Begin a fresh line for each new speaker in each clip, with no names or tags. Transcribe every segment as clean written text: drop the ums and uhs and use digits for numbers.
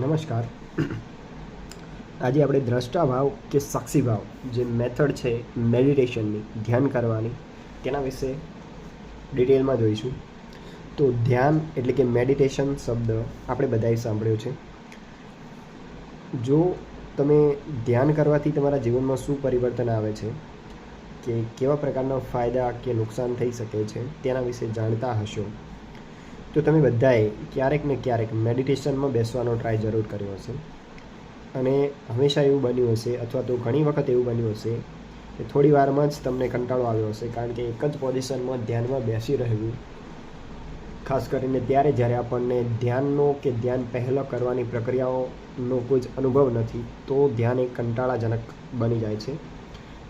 નમસ્કાર. આજે આપણે દ્રષ્ટા ભાવ કે સાક્ષી ભાવ જે મેથડ છે મેડિટેશનની, ધ્યાન કરવાની, તેના વિશે ડિટેલમાં જોઈશું. તો ધ્યાન એટલે કે મેડિટેશન શબ્દ આપણે બધાએ સાંભળ્યો છે. જો તમે ધ્યાન કરવાથી તમારા જીવનમાં શું પરિવર્તન આવે છે કે કેવા પ્રકારના ફાયદા કે નુકસાન થઈ શકે છે તેના વિશે જાણતા હશો, તો તમે બધાએ ક્યારેક ને ક્યારેક મેડિટેશનમાં બેસવાનો ટ્રાય જરૂર કર્યો હશે. અને હંમેશા એવું બન્યું હશે અથવા તો ઘણી વખત એવું બન્યું હશે કે થોડી વારમાં જ તમને કંટાળો આવ્યો હશે, કારણ કે એક જ પોઝિશનમાં ધ્યાનમાં બેસી રહેવું, ખાસ કરીને ત્યારે જ્યારે આપણને ધ્યાનનો કે ધ્યાન પહેલાં કરવાની પ્રક્રિયાઓનો કોઈ જ અનુભવ નથી, તો ધ્યાન એક કંટાળાજનક બની જાય છે.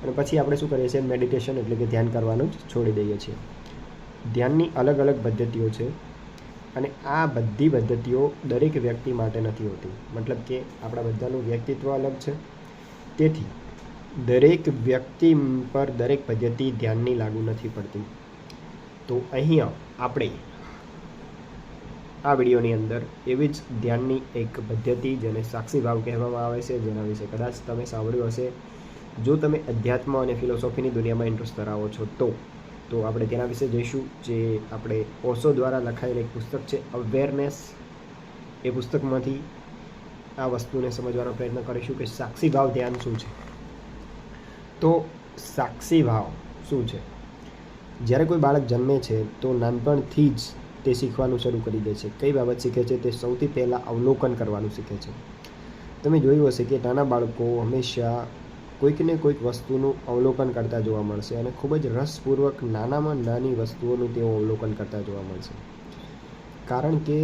અને પછી આપણે શું કરીએ છીએ, મેડિટેશન એટલે કે ધ્યાન કરવાનું જ છોડી દઈએ છીએ. ધ્યાનની અલગ અલગ પદ્ધતિઓ છે અને આ બધી પદ્ધતિઓ દરેક વ્યક્તિ માટે નથી હોતી. મતલબ કે આપણા બધાનું વ્યક્તિત્વ અલગ છે, તેથી દરેક વ્યક્તિ પર દરેક પદ્ધતિ ધ્યાનની લાગુ નથી પડતી. તો અહીંયા આપણે આ વિડીયોની અંદર એવી જ ધ્યાનની એક પદ્ધતિ જેને સાક્ષી ભાવ કહેવામાં આવે છે, જેના વિશે કદાચ તમે સાંભળ્યું હશે. જો તમે અધ્યાત્મ અને ફિલોસોફીની દુનિયામાં ઇન્ટરેસ્ટ ધરાવો છો તો આપણે તેના વિશે જોઈશું. જે આપણે ઓશો દ્વારા લખાયેલ એક પુસ્તક છે અવેરનેસ, એ પુસ્તકમાંથી આ વસ્તુને સમજવાનો પ્રયત્ન કરીશું કે સાક્ષી ભાવ ધ્યાન શું છે. તો સાક્ષી ભાવ શું છે? જ્યારે કોઈ બાળક જન્મે છે તો નાનપણથી જ તે શીખવાનું શરૂ કરી દે છે. કઈ બાબત શીખે છે? તે સૌથી પહેલાં અવલોકન કરવાનું શીખે છે. તમે જોયું હશે કે નાના બાળકો હંમેશા કોઈક ને કોઈક વસ્તુનું અવલોકન કરતા જોવા મળશે અને ખૂબ જ રસપૂર્વક નાનામાં નાની વસ્તુઓનું તેઓ અવલોકન કરતા જોવા મળશે. કારણ કે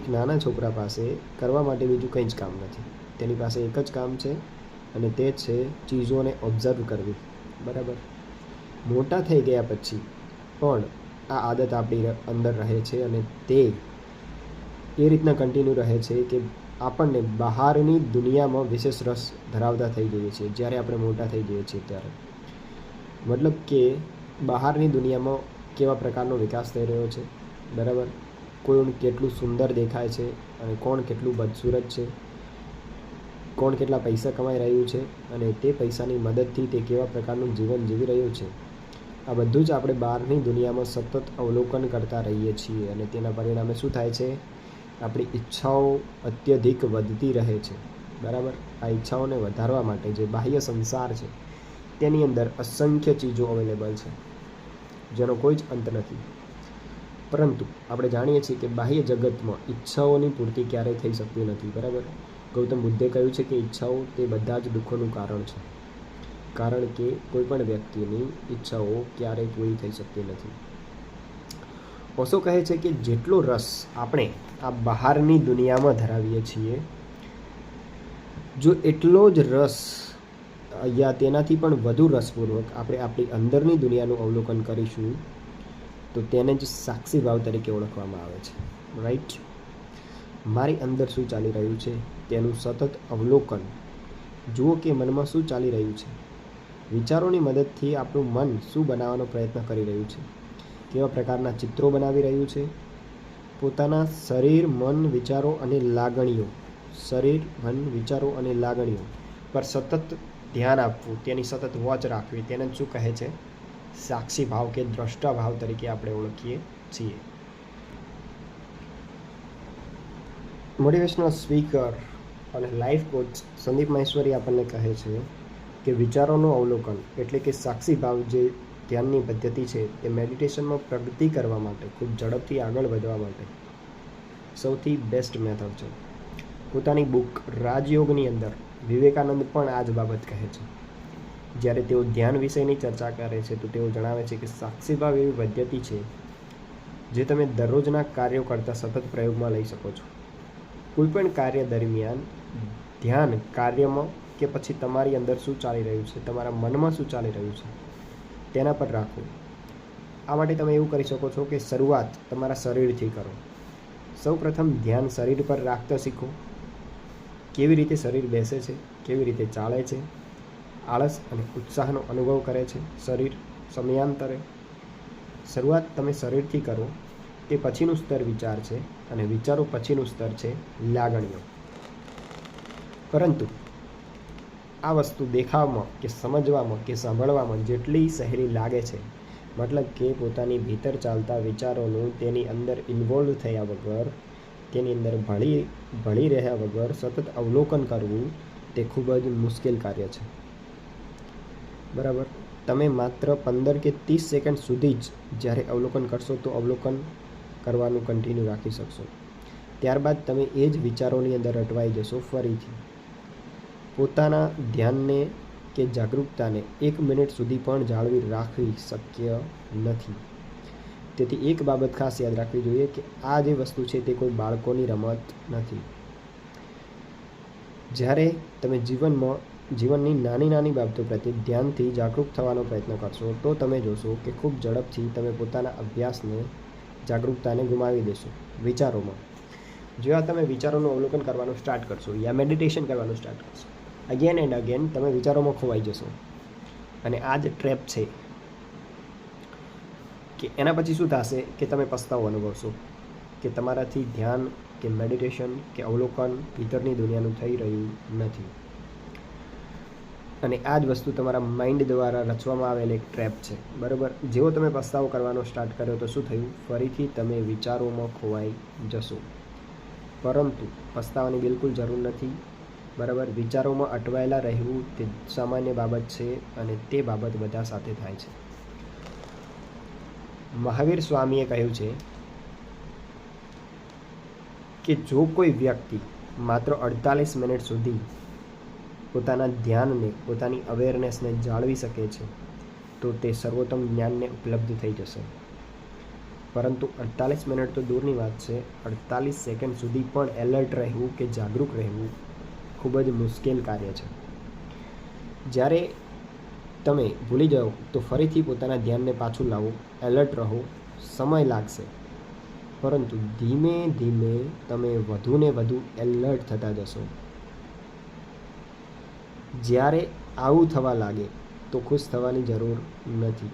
એક નાના છોકરા પાસે કરવા માટે બીજું કંઈ જ કામ નથી. તેની પાસે એક જ કામ છે અને તે છે ચીજોને ઓબ્ઝર્વ કરવી. બરાબર. મોટા થઈ ગયા પછી પણ આ આદત આપણી અંદર રહે છે અને તે એ રીતના કન્ટિન્યુ રહે છે કે આપણને બહારની દુનિયામાં વિશેષ રસ ધરાવતા થઈ જઈએ છીએ જ્યારે આપણે મોટા થઈ જઈએ છીએ ત્યારે. મતલબ કે બહારની દુનિયામાં કેવા પ્રકારનો વિકાસ થઈ રહ્યો છે, બરાબર, કોણ કેટલું સુંદર દેખાય છે અને કોણ કેટલું બદસૂરત છે, કોણ કેટલા પૈસા કમાઈ રહ્યું છે અને તે પૈસાની મદદથી તે કેવા પ્રકારનું જીવન જીવી રહ્યું છે, આ બધું જ આપણે બહારની દુનિયામાં સતત અવલોકન કરતા રહીએ છીએ. અને તેના પરિણામે શું થાય છે? આપણી ઈચ્છાઓ અત્યધિક વધતી રહે છે. બરાબર. આ ઈચ્છાઓને વધારવા માટે જે બાહ્ય સંસાર છે તેની અંદર અસંખ્ય ચીજો અવેલેબલ છે જેનો કોઈ જ અંત નથી. પરંતુ આપણે જાણીએ છીએ કે બાહ્ય જગતમાં ઈચ્છાઓની પૂર્તિ ક્યારેય થઈ શકતી નથી. બરાબર. ગૌતમ બુદ્ધે કહ્યું છે કે ઈચ્છાઓ તે બધા જ દુઃખોનું કારણ છે, કારણ કે કોઈ પણ વ્યક્તિની ઈચ્છાઓ ક્યારેય પૂરી થઈ શકતી નથી. ઓશો કહે છે કે જેટલો રસ આપણે આ બહારની દુનિયામાં ધરાવીએ છીએ, જો એટલો જ રસ યા તેનાથી પણ વધુ રસપૂર્વક આપણે આપણી અંદરની દુનિયાનું અવલોકન કરીશું તો તેને જ સાક્ષી ભાવ તરીકે ઓળખવામાં આવે છે. રાઈટ. મારી અંદર શું ચાલી રહ્યું છે તેનું સતત અવલોકન. જુઓ કે મનમાં શું ચાલી રહ્યું છે. વિચારોની મદદથી આપણું મન શું બનાવવાનો પ્રયત્ન કરી રહ્યું છે, કેવા પ્રકારના ચિત્રો બનાવી રહ્યું છે. પોતાના શરીર, મન, વિચારો અને લાગણીઓ પર સતત ધ્યાન આપવું, તેની સતત વોચ રાખવી, તેને શું કહે છે? સાક્ષી ભાવ કે દ્રષ્ટા ભાવ તરીકે આપણે ઓળખીએ છીએ. મોટિવેશનલ સ્પીકર અને લાઈફ કોચ સંદીપ મહેશ્વરી આપણને કહે છે કે વિચારોનું અવલોકન એટલે કે સાક્ષી ભાવ જે ધ્યાનની પદ્ધતિ છે તે મેડિટેશનમાં પ્રગતિ કરવા માટે, ખૂબ ઝડપથી આગળ વધવા માટે સૌથી બેસ્ટ મેથડ છે. પોતાની બુક રાજયોગની અંદર વિવેકાનંદ પણ આ જ બાબત કહે છે. જ્યારે તેઓ ધ્યાન વિષયની ચર્ચા કરે છે તો તેઓ જણાવે છે કે સાક્ષી ભાવ એવી પદ્ધતિ છે જે તમે દરરોજના કાર્યો કરતાં સતત પ્રયોગમાં લઈ શકો છો. કોઈપણ કાર્ય દરમિયાન ધ્યાન કાર્યમાં કે પછી તમારી અંદર શું ચાલી રહ્યું છે, તમારા મનમાં શું ચાલી રહ્યું છે તેના પર રાખો. આ માટે તમે એવું કરી શકો છો કે શરૂઆત તમારા શરીરથી કરો. સૌ પ્રથમ ધ્યાન શરીર પર રાખતા શીખો. કેવી રીતે શરીર બેસે છે, કેવી રીતે ચાલે છે, આળસ અને ઉત્સાહનો અનુભવ કરે છે શરીર સમયાંતરે. શરૂઆત તમે શરીરથી કરો. તે પછીનું સ્તર વિચાર છે અને વિચારો પછીનું સ્તર છે લાગણીઓ. પરંતુ આ વસ્તુ દેખાવમાં કે સમજવામાં કે સાંભળવામાં જેટલી સહેલી લાગે છે, મતલબ કે પોતાની ભીતર ચાલતા વિચારોનું તેની અંદર ઇન્વોલ્વ થયા વગર, તેની અંદર ભળી રહ્યા વગર સતત અવલોકન કરવું તે ખૂબ જ મુશ્કેલ કાર્ય છે. બરાબર. તમે માત્ર 15 કે 30 સેકન્ડ સુધી જ જ્યારે અવલોકન કરશો તો અવલોકન કરવાનું કન્ટિન્યુ રાખી શકશો. ત્યારબાદ તમે એ જ વિચારોની અંદર અટવાઈ જશો. ફરીથી પોતાના ધ્યાનને કે જાગૃતતાને 1 મિનિટ સુધી પણ જાળવી રાખવી શક્ય નથી. તેથી એક બાબત ખાસ યાદ રાખવી જોઈએ કે આ જે વસ્તુ છે તે કોઈ બાળકોની રમત નથી. જ્યારે તમે જીવનની નાની નાની બાબતો પ્રત્યે ધ્યાનથી જાગૃત થવાનો પ્રયત્ન કરશો તો તમે જોશો કે ખૂબ ઝડપથી તમે પોતાના અભ્યાસને, જાગૃતતાને ગુમાવી દેશો. વિચારોમાં જેવા તમે વિચારોનું અવલોકન કરવાનું સ્ટાર્ટ કરશો યા મેડિટેશન કરવાનું સ્ટાર્ટ કરશો, અગેન એન્ડ અગેન તમે વિચારોમાં ખોવાઈ જશો. અને આ જ ટ્રેપ છે કે એના પછી શું થશે કે તમે પસ્તાવો અનુભવશો કે તમારાથી ધ્યાન કે મેડિટેશન કે અવલોકન ભીતરની દુનિયાનું થઈ રહ્યું નથી. અને આ જ વસ્તુ તમારા માઇન્ડ દ્વારા રચવામાં આવેલ એક ટ્રેપ છે. બરાબર. જેવો તમે પસ્તાવો કરવાનો સ્ટાર્ટ કર્યો તો શું થયું? ફરીથી તમે વિચારોમાં ખોવાઈ જશો. પરંતુ પસ્તાવાની બિલકુલ જરૂર નથી. બરાબર. વિચારોમાં અટવાયેલા રહેવું તે સામાન્ય બાબત છે અને તે બાબત બધા સાથે થાય છે. મહાવીર સ્વામીએ કહ્યું છે કે જો કોઈ વ્યક્તિ માત્ર 48 મિનિટ સુધી પોતાના ધ્યાનને, પોતાની અવેરનેસને જાળવી શકે છે તો તે સર્વોત્તમ જ્ઞાનને ઉપલબ્ધ થઈ જશે. પરંતુ 48 મિનિટ તો દૂરની વાત છે, 48 સેકન્ડ સુધી પણ એલર્ટ રહેવું કે જાગૃત રહેવું ખૂબ જ મુશ્કેલ કાર્ય છે. જ્યારે તમે ભૂલી જાઓ તો ફરીથી પોતાના ધ્યાનને પાછું લાવો, એલર્ટ રહો. સમય લાગશે, પરંતુ ધીમે ધીમે તમે વધુને વધુ એલર્ટ થતા જશો. જ્યારે આવું થવા લાગે તો ખુશ થવાની જરૂર નથી,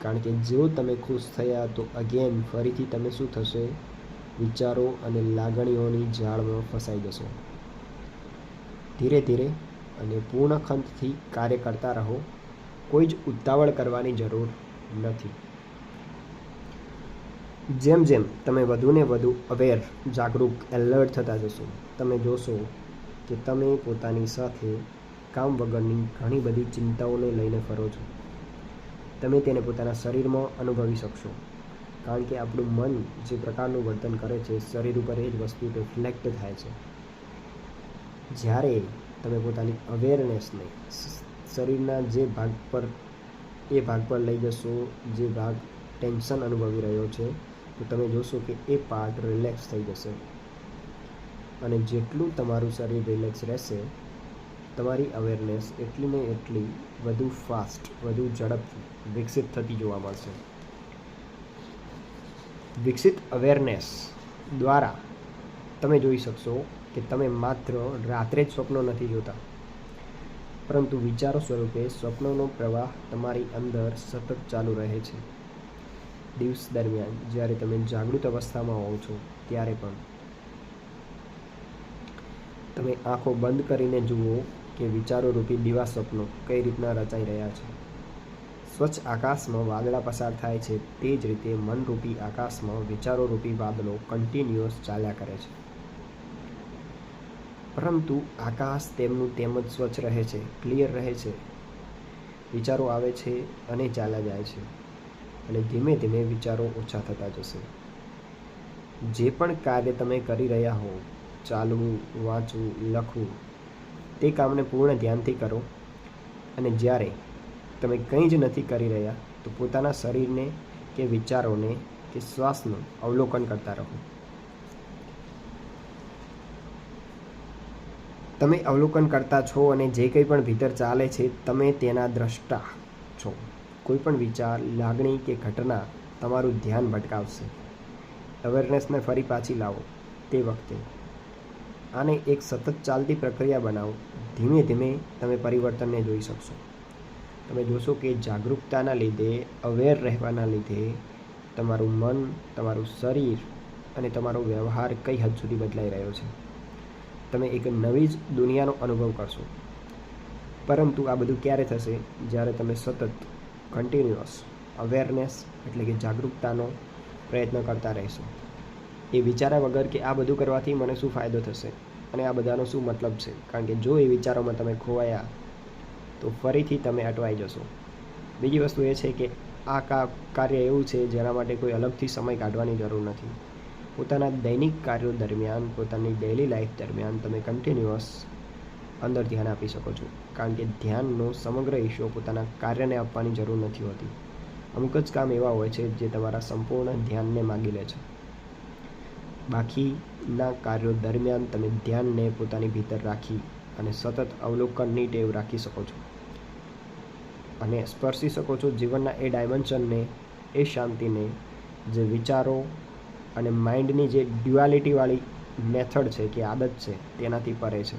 કારણ કે જો તમે ખુશ થયા તો અગેન ફરીથી તમે શું થશે? વિચારો અને લાગણીઓની જાળમાં ફસાઈ જશો. ધીરે ધીરે અને પૂર્ણ ખંતથી કાર્ય કરતા રહો. કોઈ જ ઉતાવળ કરવાની જરૂર નથી. જેમ જેમ તમે વધુને વધુ અવેર, જાગૃત, એલર્ટ થતા જશો, તમે જોશો કે તમે પોતાની સાથે કામ વગરની ઘણી બધી ચિંતાઓને લઈને ફરો છો. તમે તેને પોતાના શરીરમાં અનુભવી શકશો, કારણ કે આપણું મન જે પ્રકારનું વર્તન કરે છે શરીર ઉપર એ જ વસ્તુ રિફ્લેક્ટ થાય છે. જ્યારે તમે પોતાની અવેરનેસને શરીરના જે ભાગ પર લઈ જશો, જે ભાગ ટેન્શન અનુભવી રહ્યો છે, તો તમે જોશો કે એ પાર્ટ રિલેક્સ થઈ જશે. અને જેટલું તમારું શરીર રિલેક્સ રહેશે, તમારી અવેરનેસ એટલી ને એટલી વધુ ફાસ્ટ, વધુ ઝડપથી વિકસિત થતી જોવા મળશે. વિકસિત અવેરનેસ દ્વારા તમે જોઈ શકશો કે તમે માત્ર રાત્રે જ સ્વપ્નો નથી જોતા, પરંતુ વિચારો સ્વરૂપે સ્વપ્નોનો પ્રવાહ તમારી અંદર સતત ચાલુ રહે છે. દિવસ દરમિયાન જ્યારે તમે જાગૃત અવસ્થામાં હોવ છો ત્યારે પણ તમે આંખો બંધ કરીને જુઓ કે વિચારો રૂપી દિવા સ્વપ્નો કઈ રીતના રચાઈ રહ્યા છે. સ્વચ્છ આકાશમાં વાદળા પસાર થાય છે તે જ રીતે મનરૂપી આકાશમાં વિચારો રૂપી વાદળો કન્ટિન્યુઅસ ચાલ્યા કરે છે. પરંતુ આકાશ તેમનું તેમ જ સ્વચ્છ રહે છે, ક્લિયર રહે છે. વિચારો આવે છે અને ચાલ્યા જાય છે, અને ધીમે ધીમે વિચારો ઓછા થતા જશે. જે પણ કાર્ય તમે કરી રહ્યા હો, ચાલવું, વાંચવું, લખવું, તે કામને પૂર્ણ ધ્યાનથી કરો. અને જ્યારે તમે કંઈ જ નથી કરી રહ્યા તો પોતાના શરીરને કે વિચારોને કે શ્વાસનું અવલોકન કરતા રહો. તમે અવલોકન કરતા છો અને જે કંઈ પણ ભીતર ચાલે છે તમે તેના દ્રષ્ટા છો. કોઈ પણ વિચાર, લાગણી કે ઘટના તમારું ધ્યાન ભટકાવશે. અવેરનેસને ફરી પાછી લાવો. તે વખતે આને એક સતત ચાલતી પ્રક્રિયા બનાવો. ધીમે ધીમે તમે પરિવર્તનને જોઈ શકશો. તમે જોશો કે જાગૃતતાના લીધે, અવેર રહેવાના લીધે તમારું મન, તમારું શરીર અને તમારો વ્યવહાર કઈ હદ સુધી બદલાઈ રહ્યો છે. તમે એક નવી જ દુનિયાનો અનુભવ કરશો. પરંતુ આ બધું ક્યારે થશે? જ્યારે તમે સતત કન્ટિન્યુઅસ અવેરનેસ એટલે કે જાગૃતતાનો પ્રયત્ન કરતા રહેશો. એ વિચાર્યા વગર કે આ બધું કરવાથી મને શું ફાયદો થશે અને આ બધાનો શું મતલબ છે. કારણ કે જો એ વિચારોમાં તમે ખોવાયા તો ફરીથી તમે અટવાઈ જશો. બીજી વસ્તુ એ છે કે આ કાર્ય એવું છે જેના માટે કોઈ અલગથી સમય કાઢવાની જરૂર નથી. પોતાના દૈનિક કાર્યો દરમિયાન, પોતાની ડેઇલી લાઈફ દરમિયાન તમે કન્ટિન્યુઅસ અંદર ધ્યાન આપી શકો છો. કારણ કે ધ્યાનનો સમગ્ર ઈશ્યો પોતાના કાર્યને આપવાની જરૂર નથી હોતી. અમુક જ કામ એવા હોય છે જે તમારા સંપૂર્ણ ધ્યાનને માગી લે છે. બાકીના કાર્યો દરમિયાન તમે ધ્યાનને પોતાની ભીતર રાખી અને સતત અવલોકનની ટેવ રાખી શકો છો અને સ્પર્શી શકો છો જીવનના એ ડાયમેન્શનને, એ શાંતિને જે વિચારો અને માઇન્ડની જે ડ્યુઆલિટીવાળી મેથડ છે કે આદત છે તેનાથી પરે છે.